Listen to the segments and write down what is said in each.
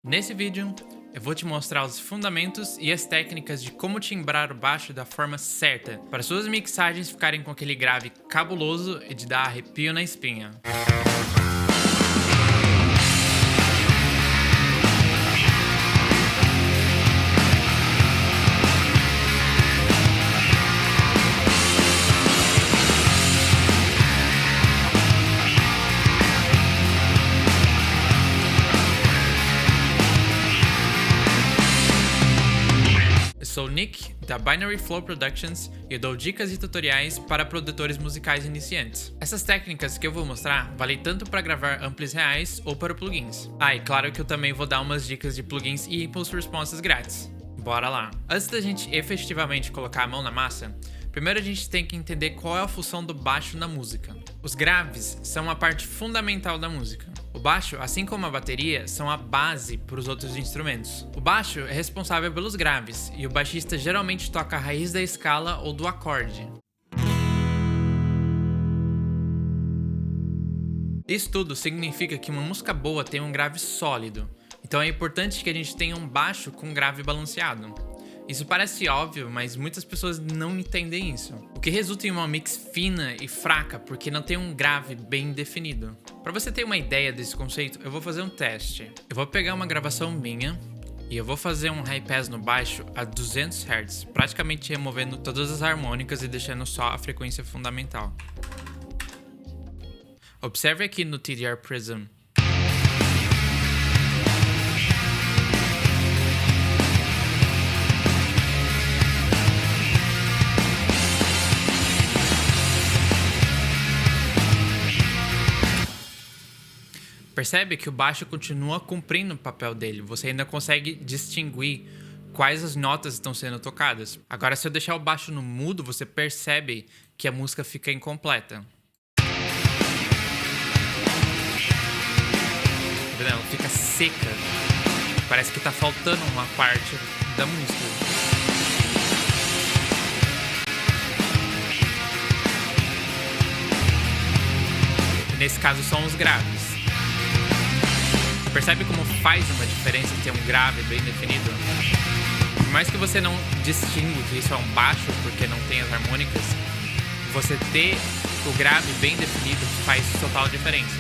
Nesse vídeo, eu vou te mostrar os fundamentos e as técnicas de como timbrar o baixo da forma certa, para suas mixagens ficarem com aquele grave cabuloso e de dar arrepio na espinha. Sou o Nick, da Binary Flow Productions, e eu dou dicas e tutoriais para produtores musicais iniciantes. Essas técnicas que eu vou mostrar valem tanto para gravar amplis reais ou para plugins. E claro que eu também vou dar umas dicas de plugins e impulse responses grátis. Bora lá! Antes da gente efetivamente colocar a mão na massa, primeiro a gente tem que entender qual é a função do baixo na música. Os graves são uma parte fundamental da música. O baixo, assim como a bateria, são a base para os outros instrumentos. O baixo é responsável pelos graves, e o baixista geralmente toca a raiz da escala ou do acorde. Isso tudo significa que uma música boa tem um grave sólido, então é importante que a gente tenha um baixo com grave balanceado. Isso parece óbvio, mas muitas pessoas não entendem isso, o que resulta em uma mix fina e fraca porque não tem um grave bem definido. Para você ter uma ideia desse conceito, eu vou fazer um teste. Eu vou pegar uma gravação minha e eu vou fazer um high pass no baixo a 200 Hz, praticamente removendo todas as harmônicas e deixando só a frequência fundamental. Observe aqui no TDR Prism. Percebe que o baixo continua cumprindo o papel dele, você ainda consegue distinguir quais as notas estão sendo tocadas. Agora, se eu deixar o baixo no mudo, você percebe que a música fica incompleta. Ela fica seca, parece que tá faltando uma parte da música. Nesse caso são os graves. Percebe como faz uma diferença ter um grave bem definido? Por mais que você não distinga que isso é um baixo porque não tem as harmônicas, você ter o grave bem definido faz total diferença.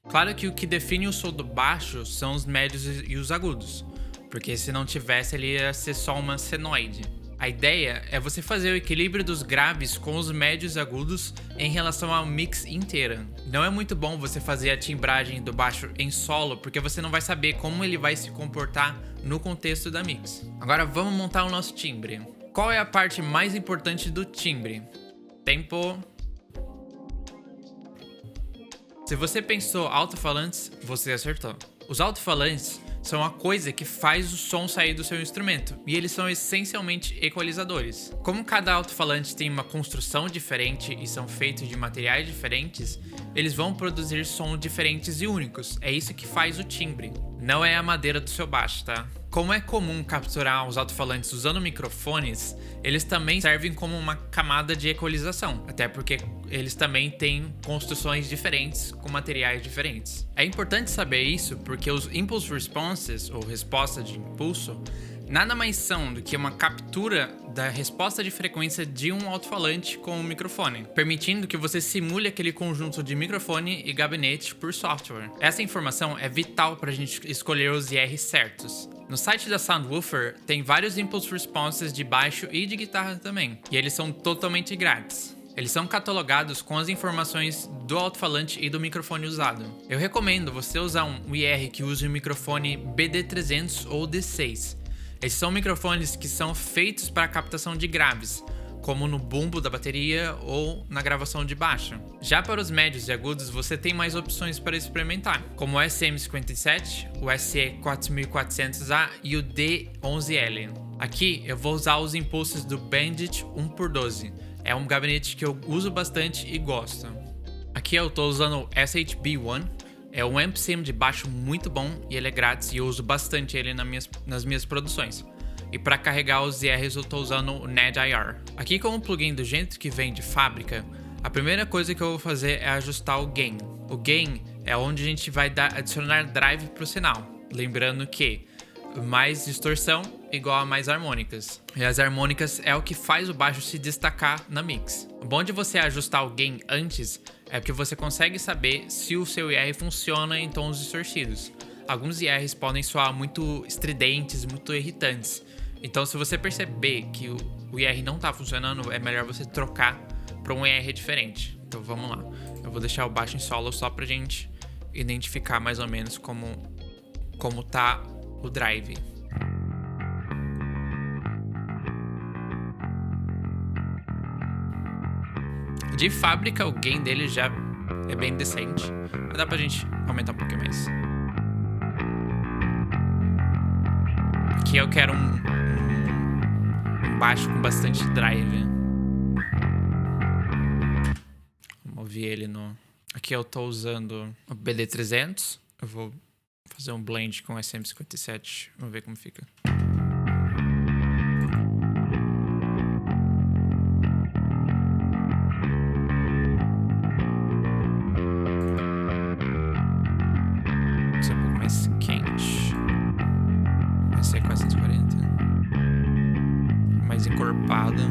Claro que o que define o som do baixo são os médios e os agudos, porque se não tivesse ele ia ser só uma senoide. A ideia é você fazer o equilíbrio dos graves com os médios e agudos em relação à mix inteira. Não é muito bom você fazer a timbragem do baixo em solo, porque você não vai saber como ele vai se comportar no contexto da mix. Agora vamos montar o nosso timbre. Qual é a parte mais importante do timbre? Tempo. Se você pensou alto-falantes, você acertou. Os alto-falantes são a coisa que faz o som sair do seu instrumento, e eles são essencialmente equalizadores. Como cada alto-falante tem uma construção diferente e são feitos de materiais diferentes, eles vão produzir sons diferentes e únicos. É isso que faz o timbre. Não é a madeira do seu baixo, tá? Como é comum capturar os alto-falantes usando microfones, eles também servem como uma camada de equalização, até porque eles também têm construções diferentes com materiais diferentes. É importante saber isso porque os impulse responses, ou resposta de impulso, nada mais são do que uma captura da resposta de frequência de um alto-falante com um microfone, permitindo que você simule aquele conjunto de microfone e gabinete por software. Essa informação é vital para a gente escolher os IR certos. No site da Soundwoofer tem vários impulse responses de baixo e de guitarra também, e eles são totalmente grátis. Eles são catalogados com as informações do alto-falante e do microfone usado. Eu recomendo você usar um IR que use o microfone BD300 ou D6. Esses são microfones que são feitos para a captação de graves, como no bumbo da bateria ou na gravação de baixo. Já para os médios e agudos, você tem mais opções para experimentar, como o SM57, o SE4400A e o D11L. Aqui eu vou usar os impulsos do Bandit 1x12. É um gabinete que eu uso bastante e gosto. Aqui eu estou usando o SHB1. É um amp sim de baixo muito bom e ele é grátis e eu uso bastante ele nas minhas produções. E para carregar os IRs eu estou usando o NAD-IR. Aqui com o plugin do jeito que vem de fábrica, a primeira coisa que eu vou fazer é ajustar o gain. O gain é onde a gente vai adicionar drive pro sinal. Lembrando que mais distorção igual a mais harmônicas. E as harmônicas é o que faz o baixo se destacar na mix. O bom de você ajustar o gain antes é porque você consegue saber se o seu IR funciona em tons distorcidos. Alguns IRs podem soar muito estridentes, muito irritantes. Então, se você perceber que o IR não tá funcionando, é melhor você trocar para um IR diferente. Então, vamos lá. Eu vou deixar o baixo em solo só pra gente identificar mais ou menos como tá o drive. De fábrica, o gain dele já é bem decente. Mas dá pra gente aumentar um pouquinho mais. Aqui eu quero um baixo com bastante drive. Vamos ouvir ele no... Aqui eu tô usando o BD300. Eu vou fazer um blend com SM57. Vamos ver como fica. Vai ser um pouco mais quente. Vai ser 440. Mais encorpada.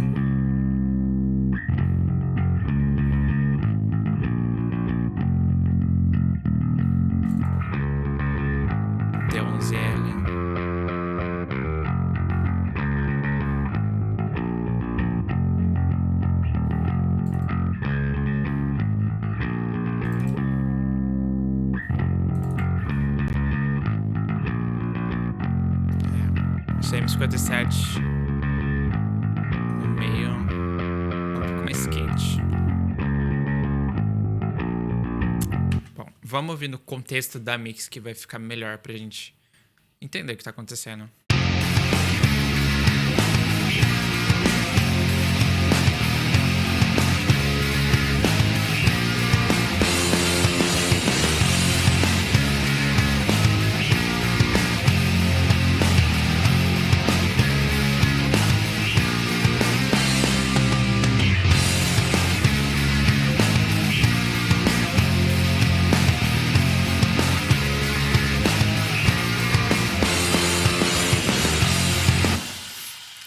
T11L. CM57 no meio, um pouco mais quente. Bom, vamos ouvir no contexto da mix que vai ficar melhor pra gente entender o que tá acontecendo.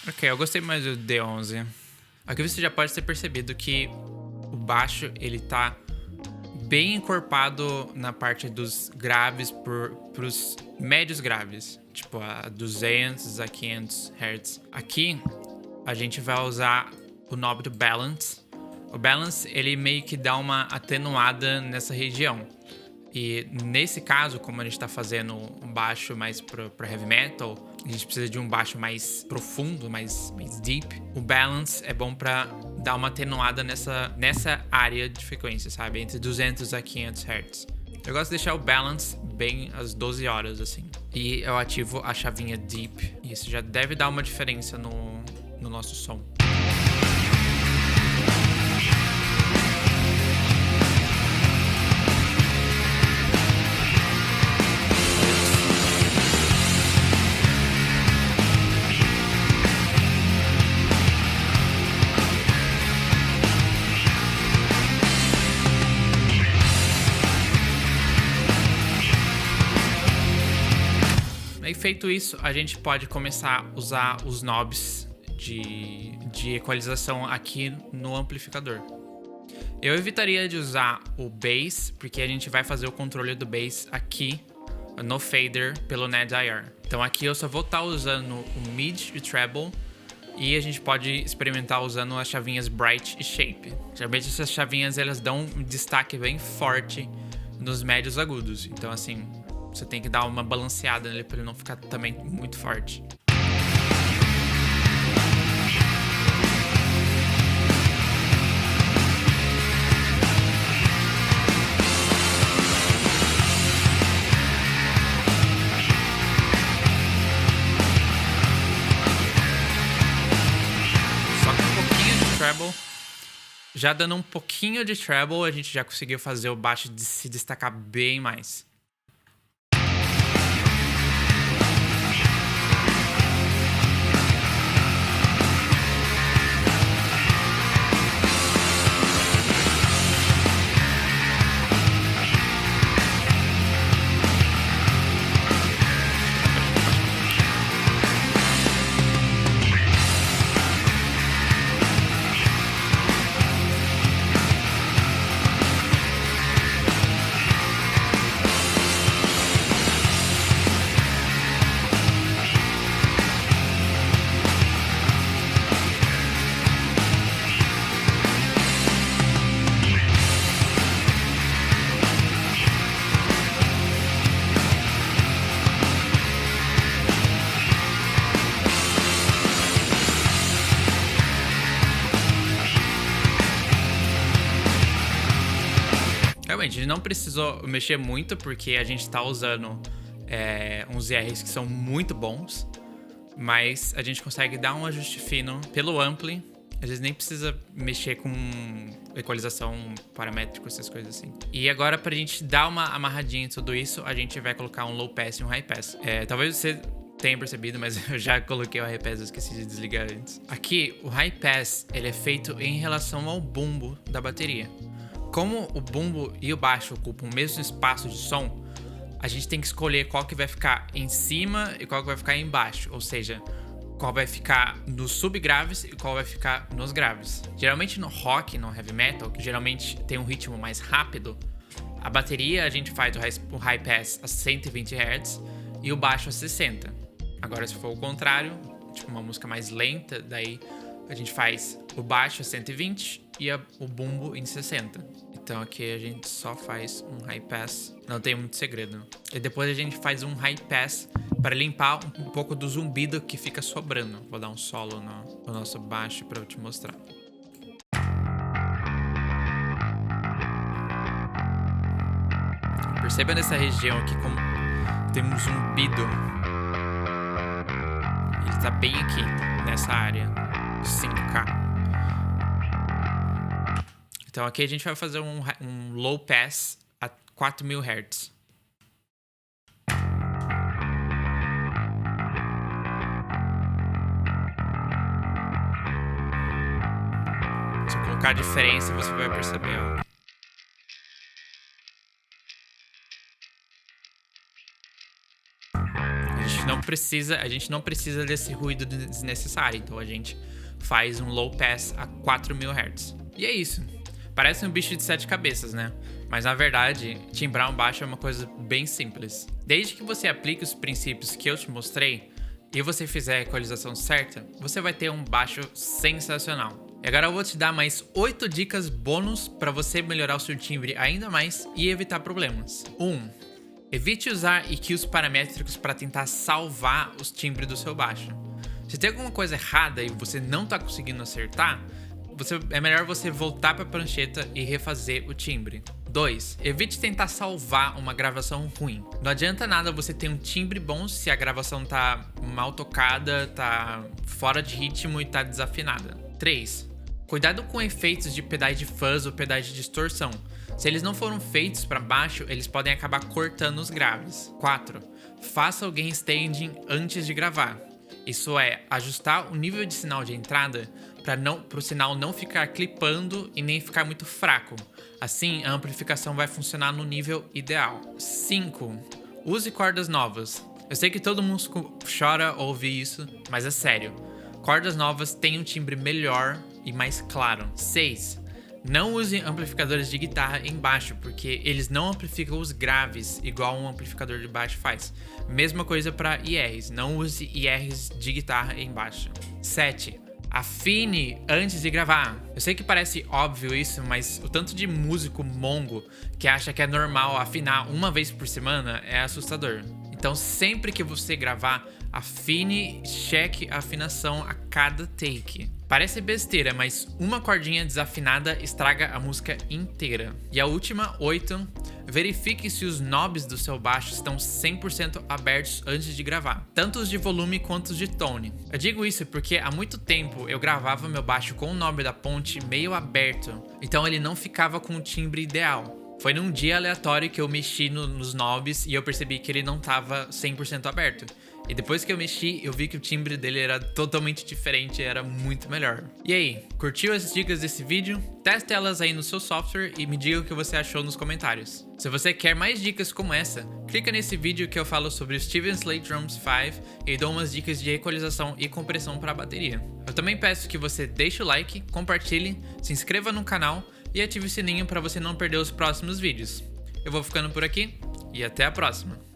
Ok, eu gostei mais do D11. Aqui você já pode ter percebido que o baixo, ele tá bem encorpado na parte dos graves pros médios graves. Tipo, a 200 a 500 Hz. Aqui, a gente vai usar o knob do Balance. O Balance, ele meio que dá uma atenuada nessa região. E nesse caso, como a gente tá fazendo um baixo mais pra heavy metal, a gente precisa de um baixo mais profundo, mais deep. O Balance é bom pra dar uma atenuada nessa área de frequência, sabe? Entre 200 a 500 Hz. Eu gosto de deixar o Balance bem às 12 horas, assim. E eu ativo a chavinha Deep. E isso já deve dar uma diferença no nosso som. E feito isso, a gente pode começar a usar os knobs de equalização aqui no amplificador. Eu evitaria de usar o bass, porque a gente vai fazer o controle do bass aqui no fader pelo NAD-IR. Então aqui eu só vou estar usando o mid e o treble, e a gente pode experimentar usando as chavinhas Bright e Shape. Geralmente essas chavinhas elas dão um destaque bem forte nos médios agudos. Então assim, você tem que dar uma balanceada nele para ele não ficar também muito forte. Só com um pouquinho de treble. Já dando um pouquinho de treble, a gente já conseguiu fazer o baixo se destacar bem mais. Realmente, a gente não precisou mexer muito, porque a gente tá usando uns IRs que são muito bons, mas a gente consegue dar um ajuste fino pelo ampli. Às vezes nem precisa mexer com equalização, paramétrico, essas coisas assim. E agora, pra gente dar uma amarradinha em tudo isso, a gente vai colocar um low pass e um high pass. Talvez você tenha percebido, mas eu já coloquei o high pass, eu esqueci de desligar antes. Aqui, o high pass, ele é feito em relação ao bumbo da bateria. Como o bumbo e o baixo ocupam o mesmo espaço de som, a gente tem que escolher qual que vai ficar em cima e qual que vai ficar embaixo. Ou seja, qual vai ficar nos subgraves e qual vai ficar nos graves. Geralmente no rock, no heavy metal, que geralmente tem um ritmo mais rápido, a bateria a gente faz o high pass a 120 Hz e o baixo a 60. Agora, se for o contrário, tipo uma música mais lenta, daí a gente faz o baixo a 120 e o bumbo em 60. Então aqui a gente só faz um high pass, não tem muito segredo. E depois a gente faz um high pass para limpar um pouco do zumbido que fica sobrando. Vou dar um solo no nosso baixo para eu te mostrar. Perceba nessa região aqui como tem um zumbido. Ele tá bem aqui, nessa área, 5K. Então aqui a gente vai fazer um low pass a 4000 Hz. Se eu colocar a diferença, você vai perceber, ó. A gente não precisa desse ruído desnecessário, então a gente faz um low pass a 4000 Hz. E é isso. Parece um bicho de 7 cabeças, né? Mas na verdade, timbrar um baixo é uma coisa bem simples. Desde que você aplique os princípios que eu te mostrei e você fizer a equalização certa, você vai ter um baixo sensacional. E agora eu vou te dar mais 8 dicas bônus para você melhorar o seu timbre ainda mais e evitar problemas. 1. Evite usar EQs paramétricos para tentar salvar os timbres do seu baixo. Se tem alguma coisa errada e você não está conseguindo acertar, é melhor você voltar para a prancheta e refazer o timbre. 2. Evite tentar salvar uma gravação ruim. Não adianta nada você ter um timbre bom se a gravação tá mal tocada, tá fora de ritmo e tá desafinada. 3. Cuidado com efeitos de pedais de fuzz ou pedais de distorção. Se eles não foram feitos para baixo, eles podem acabar cortando os graves. 4. Faça o gain staging antes de gravar. Isso é, ajustar o nível de sinal de entrada para o sinal não ficar clipando e nem ficar muito fraco. Assim, a amplificação vai funcionar no nível ideal. 5. Use cordas novas. Eu sei que todo mundo chora ao ouvir isso, mas é sério. Cordas novas têm um timbre melhor e mais claro. 6. Não use amplificadores de guitarra em baixo, porque eles não amplificam os graves igual um amplificador de baixo faz. Mesma coisa para IRs, não use IRs de guitarra em baixo. 7. Afine antes de gravar. Eu sei que parece óbvio isso, mas o tanto de músico mongo que acha que é normal afinar uma vez por semana é assustador. Então sempre que você gravar, afine e cheque a afinação a cada take. Parece besteira, mas uma cordinha desafinada estraga a música inteira. E a última, 8, verifique se os knobs do seu baixo estão 100% abertos antes de gravar, tanto os de volume quanto os de tone. Eu digo isso porque há muito tempo eu gravava meu baixo com o knob da ponte meio aberto, então ele não ficava com o timbre ideal. Foi num dia aleatório que eu mexi nos knobs e eu percebi que ele não estava 100% aberto. E depois que eu mexi, eu vi que o timbre dele era totalmente diferente e era muito melhor. E aí, curtiu as dicas desse vídeo? Teste elas aí no seu software e me diga o que você achou nos comentários. Se você quer mais dicas como essa, clica nesse vídeo que eu falo sobre o Steven Slate Drums 5 e dou umas dicas de equalização e compressão para a bateria. Eu também peço que você deixe o like, compartilhe, se inscreva no canal e ative o sininho para você não perder os próximos vídeos. Eu vou ficando por aqui e até a próxima!